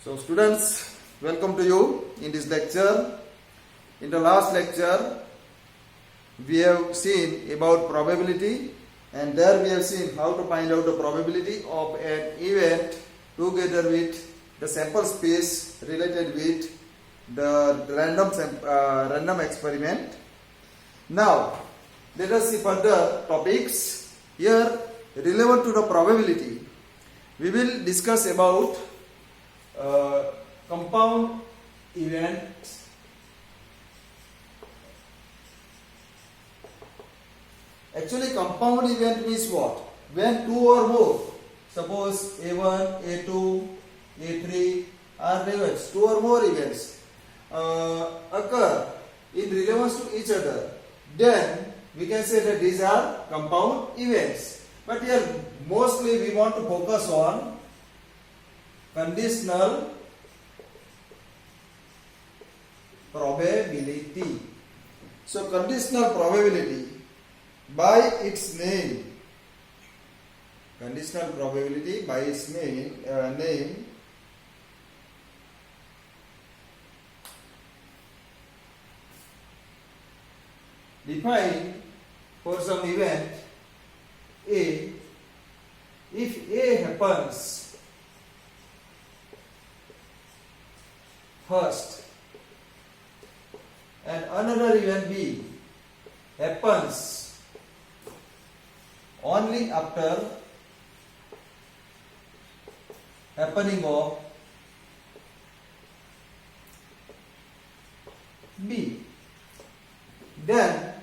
So students, welcome to you in this lecture. In the last lecture, we have seen about probability, and there we have seen how to find out the probability of an event together with the sample space related with the random experiment. Now, let us see further topics. Here, relevant to the probability, we will discuss about compound events. Actually, compound event means what? When two or more, suppose A1, A2, A3 are events, two or more events occur in relevance to each other, then we can say that these are compound events. But here mostly we want to focus on conditional probability. So conditional probability by its name, conditional probability by its name defined for some event A. If A happens first and another event B happens only after happening of B, then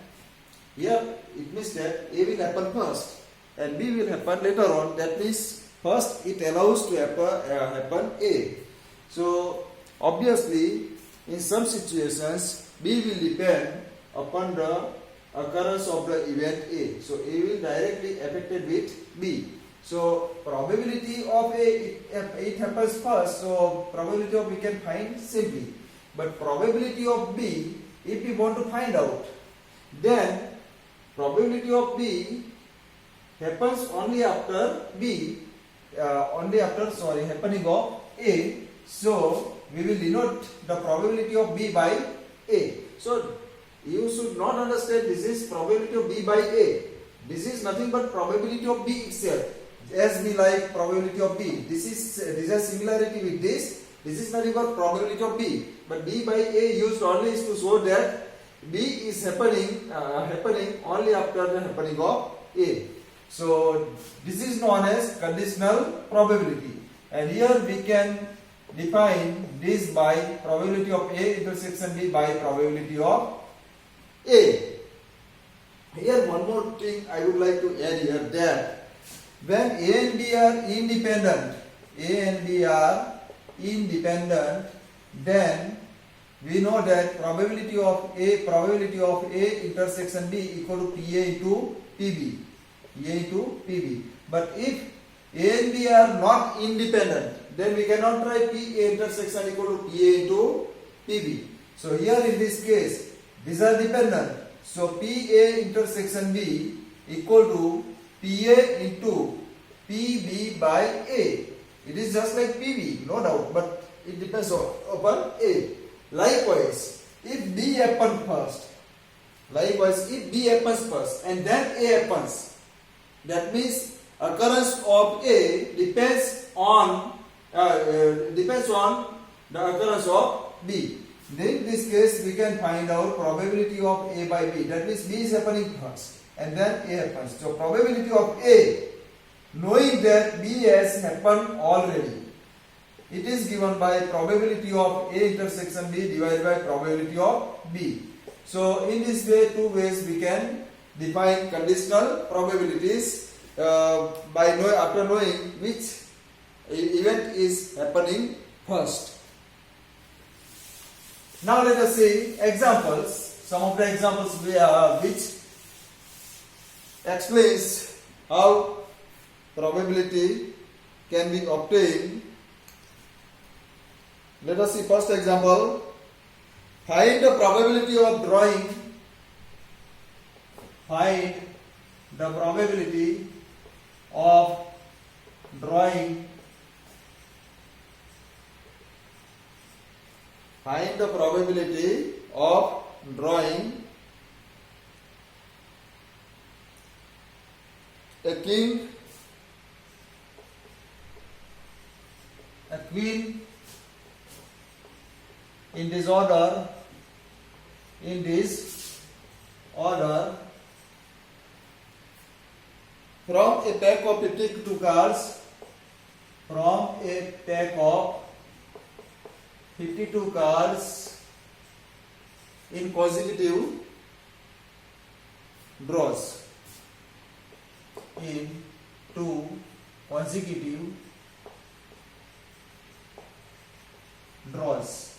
here it means that A will happen first and B will happen later on. That means first it allows to happen A. So obviously in some situations B will depend upon the occurrence of the event A. So A will directly affected with B. So probability of A, it happens first, so probability of we can find simply. But probability of B, if we want to find out, then probability of B happens only after happening of A. So we will denote the probability of B by A. So you should not understand this is probability of B by A. This is nothing but probability of B itself. As we like probability of B. This has similarity with this. This is nothing but probability of B. But B by A used only is to show that B is happening only after the happening of A. So this is known as conditional probability. And here we can define this by probability of A intersection B by probability of A. Here one more thing I would like to add here, that when A and B are independent, then we know that probability of A intersection B equal to PA into PB. But if A and B are not independent, then we cannot write PA intersection equal to PA into PB. So here in this case, these are dependent. So PA intersection B equal to PA into PB by A. It is just like PB, no doubt, but it depends upon A. Likewise, if B happens first, and then A happens, that means occurrence of A depends on the occurrence of B. Then in this case, we can find out probability of A by B. That means B is happening first, and then A happens. So probability of A, knowing that B has happened already, it is given by probability of A intersection B divided by probability of B. So in this way, two ways we can define conditional probabilities after knowing which event is happening first. Now let us see examples. Some of the examples which explains how probability can be obtained. Let us see first example. Find the probability of drawing. Find the probability of drawing Find the probability of drawing a king, a queen in this order, from a pack of 52 cards, in consecutive draws. In 2 consecutive draws.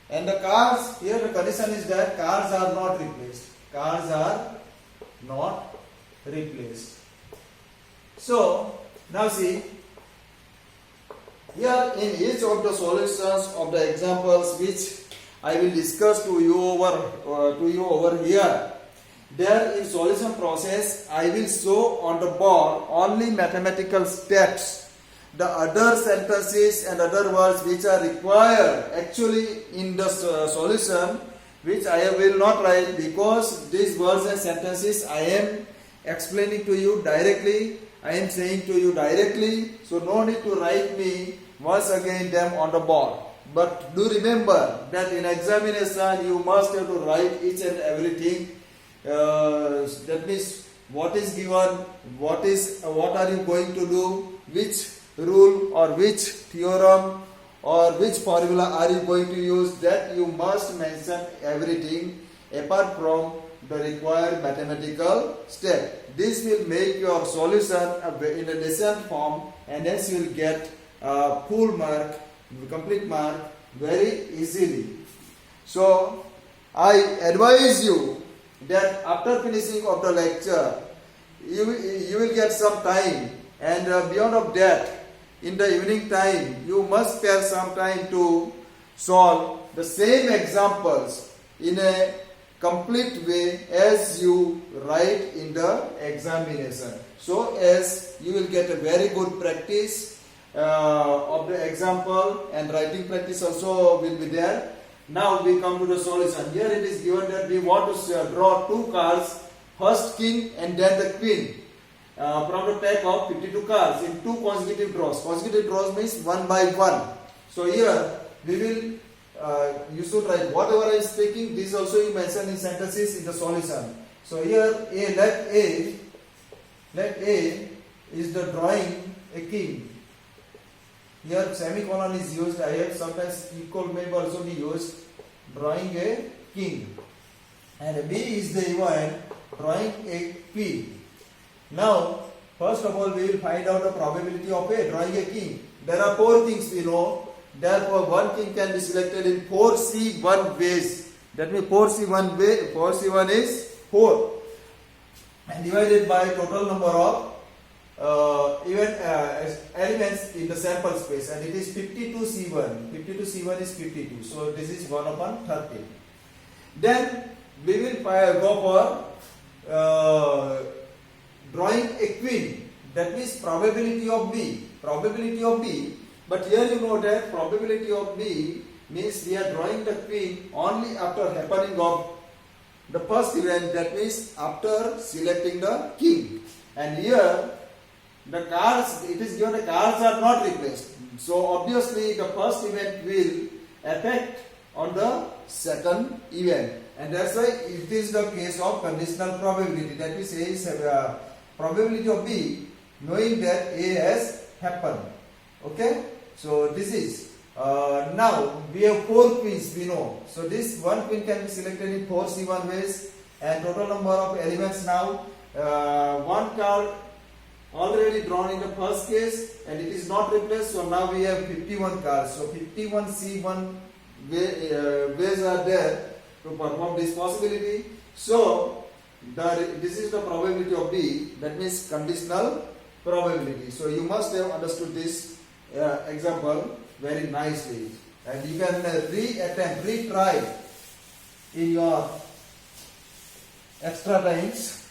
And the cards, here the condition is that cards are not replaced. Cards are not replaced. So, now see, here in each of the solutions of the examples which I will discuss to you over here, there in solution process I will show on the board only mathematical steps. The other sentences and other words which are required actually in the solution, which I will not write, because these words and sentences I am explaining to you directly, I am saying to you directly, so no need to write me once again them on the board. But do remember that in examination you must have to write each and everything. That means what is given, what are you going to do, which rule or which theorem or which formula are you going to use, that you must mention everything apart from the required mathematical step. This will make your solution in a lesson form, and hence you will get full mark, complete mark very easily. So I advise you that after finishing of the lecture, you will get some time, and beyond of that, in the evening time, you must spare some time to solve the same examples in a complete way as you write in the examination. So as you will get a very good practice of the example, and writing practice also will be there. Now we come to the solution. Here it is given that we want to draw 2 cards, first king and then the queen, from the pack of 52 cards in 2 consecutive draws. Consecutive draws means 1 by 1. So here we will, you should write whatever I am speaking. This also you mention in sentences in the solution. So here let A is the drawing a king. Here semicolon is used. I have sometimes equal may also be used. Drawing a king. And B is the event drawing a queen. Now, first of all, we will find out the probability of A drawing a king. There are 4 things we know. Therefore, one king can be selected in 4C1 ways. That means 4C1 way. 4C1 is 4, and divided by total number of elements in the sample space, and it is 52C1. 52C1 is 52. So this is 1 upon 30. Then we will go for drawing a queen. That means probability of B. Probability of B. But here you know that probability of B means we are drawing the queen only after happening of the first event. That means after selecting the king. And here the cards, it is given the cards are not replaced. So obviously the first event will affect on the second event. And that's why it is the case of conditional probability. That means A is probability of B knowing that A has happened. Okay? So this is, now we have 4 queens we know. So this one queen can be selected in 4C1 ways, and total number of elements now, 1 card already drawn in the first case and it is not replaced. So now we have 51 cards. So 51C1 ways are there to perform this possibility. So this is the probability of B, that means conditional probability. So you must have understood this example very nicely, and you can retry in your extra times.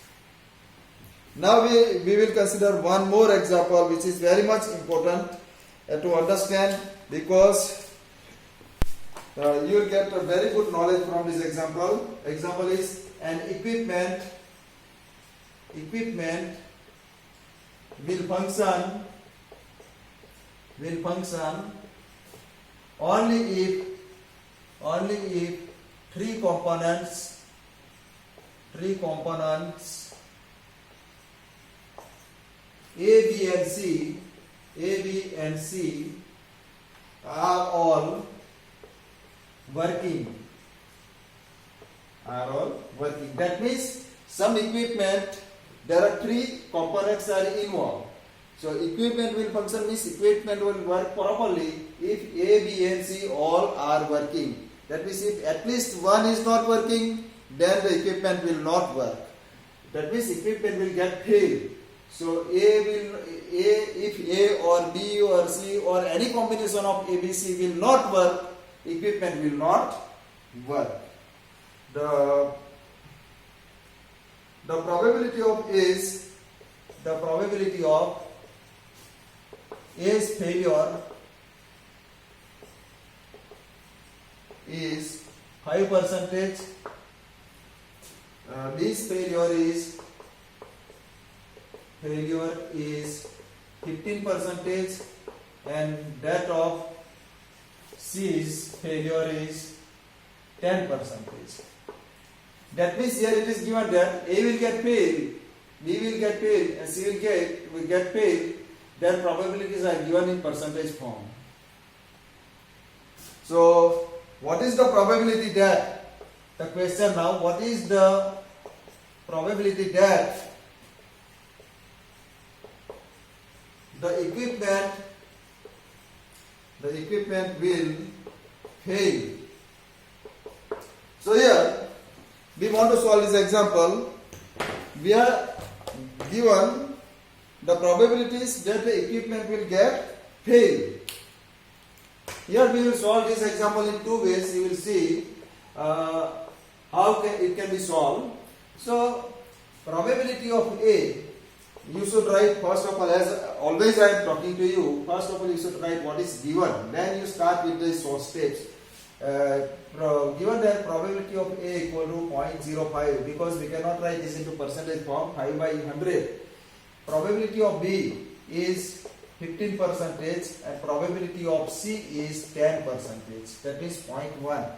Now we will consider one more example which is very much important, to understand, because you will get a very good knowledge from this example. Example is an equipment will function only if three components A, B and C are all working. That means some equipment, there are three components are involved. So equipment will function means equipment will work properly if A, B and C all are working. That means if at least one is not working, then the equipment will not work. That means equipment will get failed. So if A or B or C or any combination of A, B, C will not work, equipment will not work. The probability of A's failure is 5%. B's failure is 15%, and that of C's failure is 10%. That means here it is given that A will get failed, B will get failed, and C will get failed. Their probabilities are given in percentage form. So, what is the probability that? The question now, what is the probability that the equipment will fail? So here we want to solve this example. We are given the probabilities that the equipment will get failed. Here we will solve this example in two ways. You will see how it can be solved. So, probability of A, you should write first of all, as always I am talking to you, first of all you should write what is given. Then you start with the source steps. Given that probability of A equal to 0.05, because we cannot write this into percentage form, 5 by 100. Probability of B is 15% and probability of C is 10%. That is 0.1.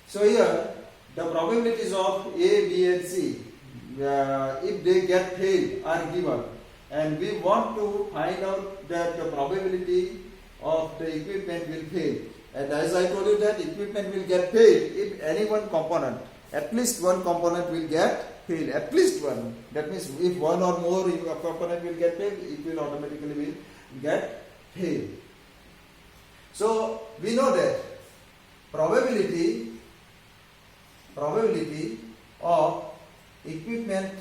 So here the probabilities of A, B and C, if they get failed, are given, and we want to find out that the probability of the equipment will fail. And as I told you that equipment will get failed if any one component, at least one component will get failed, at least one. That means if one or more component will get failed, it will automatically get failed. So we know that probability of equipment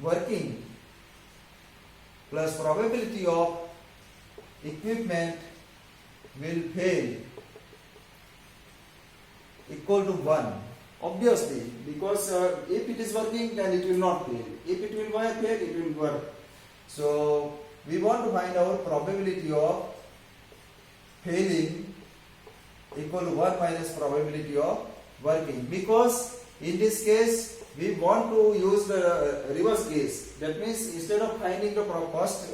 working plus probability of equipment will fail equal to 1. Obviously, because if it is working, then it will not fail. If it will fail, it will work. So we want to find out probability of failing equal to 1 minus probability of working. Because in this case, we want to use the reverse case. That means instead of finding the first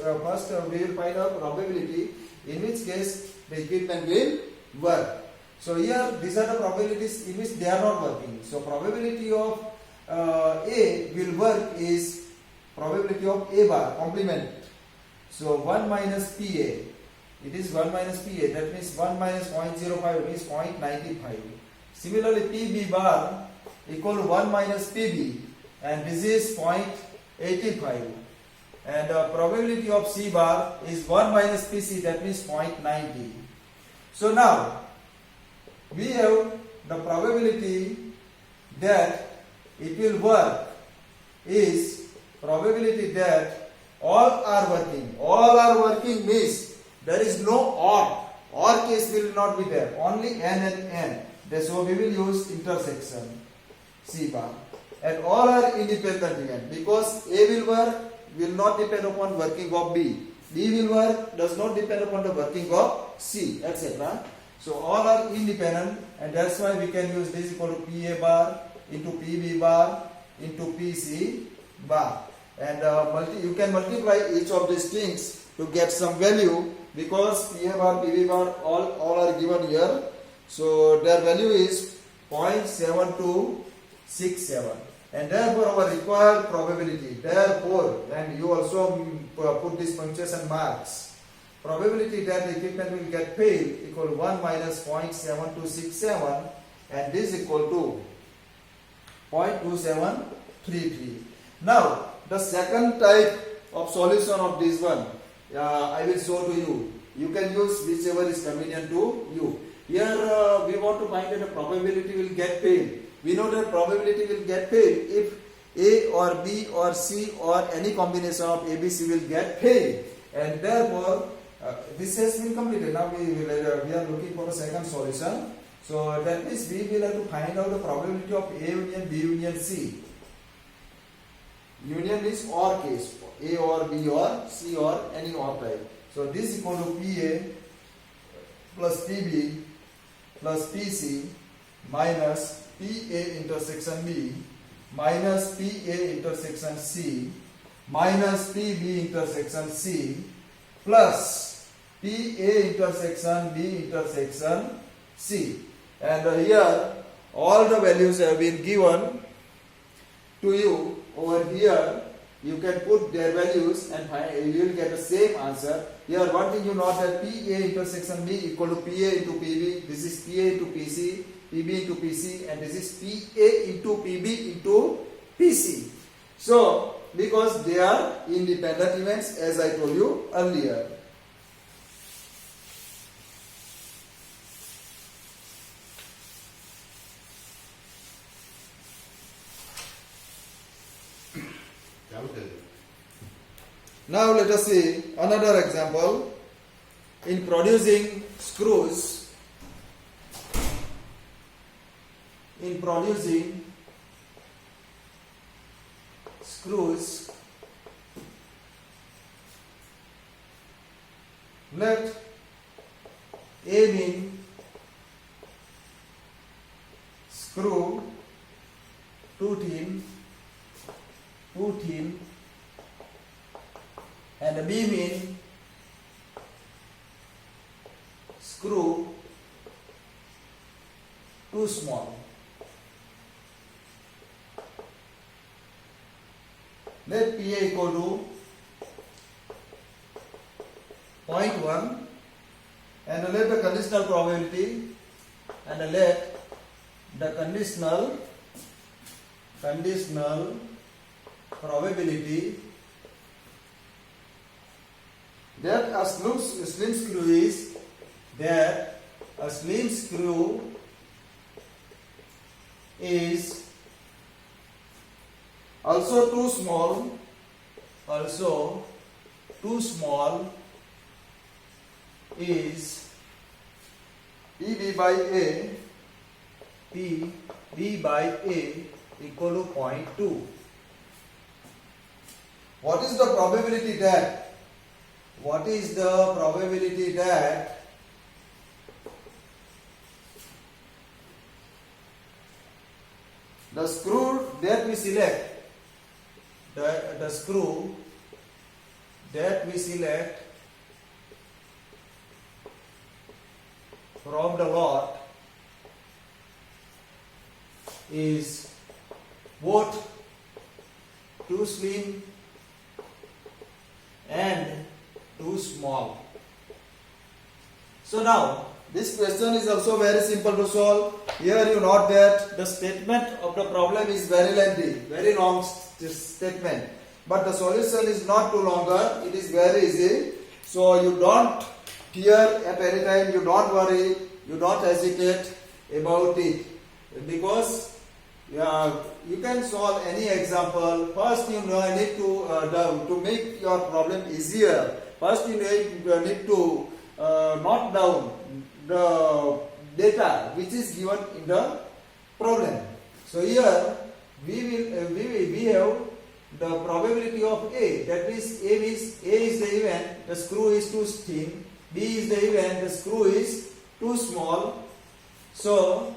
we will find out probability, in which case the equipment will work. So here these are the probabilities in which they are not working. So probability of A will work is probability of A bar, complement. So 1 minus PA, it is 1 minus PA, that means 1 minus 0.05 means 0.95. Similarly PB bar equal to 1 minus PB, and this is 0.85. And probability of C bar is 1 minus PC, that means 0.90. So now we have the probability that it will work is probability that all are working. All are working means there is no OR. OR case will not be there. Only N and N. So we will use intersection C bar. And all are independent again, because A will work will not depend upon working of B. B will work, does not depend upon the working of C, etc. So all are independent, and that's why we can use this equal to PA bar into PB bar into PC bar. And you can multiply each of these things to get some value, because PA bar, PB bar all are given here. So their value is 0.7267, and therefore our required probability, therefore, and you also put this punctuation marks, probability that the equipment will get failed equal to 1 minus 0.7267, and this equal to 0.2733. Now the second type of solution of this one, I will show to you. You can use whichever is convenient to you. Here we want to find that the probability will get failed. We know that probability will get failed if A or B or C or any combination of A, B, C will get failed, and therefore this has been completed. Now we are looking for a second solution. So that means we will have to find out the probability of A union B union C. Union is OR case, A or B or C or any OR type. So this equal to PA plus PB plus PC minus PA intersection B minus PA intersection C minus PB intersection C plus PA intersection B intersection C. And here all the values have been given to you over here. You can put their values and you will get the same answer. Here one thing you know that PA intersection B equal to PA into PB. This is PA into PC, PB into PC, and this is PA into PB into PC. So because they are independent events, as I told you earlier. Now let us see another example. In producing screws, let A mean screw too thin, and B mean screw too small. Let PA equal to 0.1, and let the conditional probability, and let the conditional probability that a slim screw is also too small is PB by A equal to 0.2. What is the probability that the screw that we select, the screw that we select from the lot is both too slim and too small? So now this question is also very simple to solve. Here you note that the statement of the problem is very lengthy, very long statement, but the solution is not too longer. It is very easy. So you don't fear at any time, you don't worry, you don't hesitate about it, because you can solve any example. First you need to make your problem easier. First you need to note down the data which is given in the problem. So here we have the probability of A. That means A is the event, the screw is too thin. B is the event, the screw is too small. So,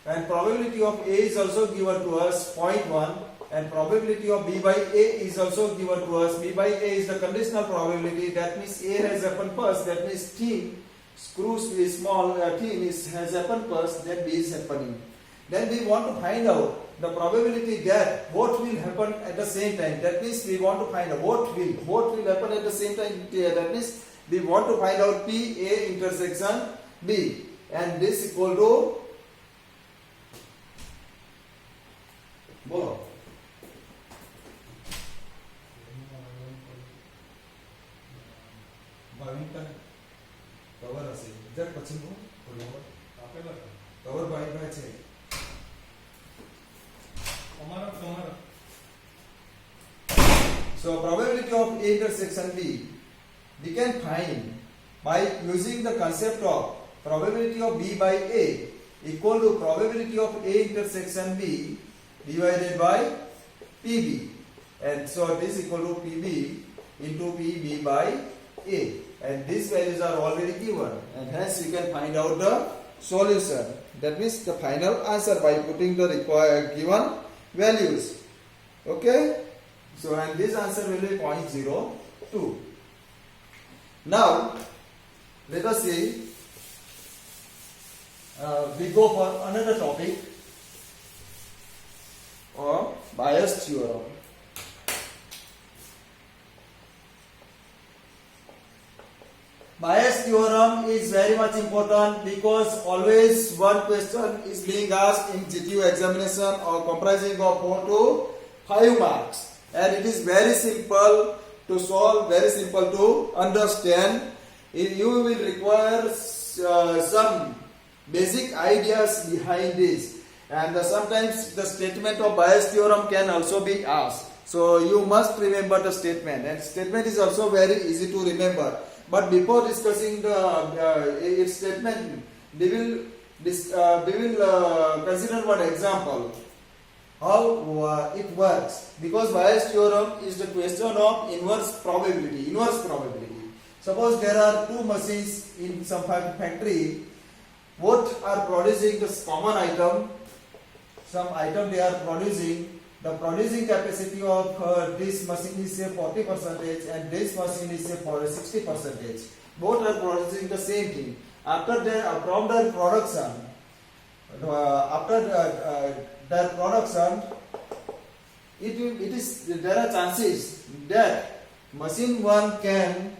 and probability of A is also given to us 0.1, and probability of B by A is also given to us. B by A is the conditional probability. That means A has happened first. That means thin, screws is small, thin has happened first. Then B is happening. Then we want to find out the probability that both will happen at the same time. That means we want to find out both will happen at the same time. That means we want to find out P A intersection B, and this equal to બોલો ભાવિનકા cover હશે જરા પછી આપેલા cover ભાવિનકા છે તમારા So probability of A intersection B we can find by using the concept of probability of B by A equal to probability of A intersection B divided by PB, and so this is equal to PB into PB by A, and these values are already given, and hence we can find out the solution. That means the final answer by putting the required given values. Okay, so and this answer will be 0.02. Now let us see, we go for another topic or Bayes theorem. Bayes theorem is very much important because always one question is being asked in GTU examination or comprising of 4 to 5 marks, and it is very simple to solve, very simple to understand. You will require some basic ideas behind this, and sometimes the statement of Bayes theorem can also be asked. So you must remember the statement, and statement is also very easy to remember. But before discussing its statement, we will consider one example how it works, because Bayes theorem is the question of inverse probability. Suppose there are two machines in some factory, both are producing this common item. Some item they are producing. The producing capacity of this machine is say 40%, and this machine is say 60%. Both are producing the same thing. After their from their production, there are chances that machine one can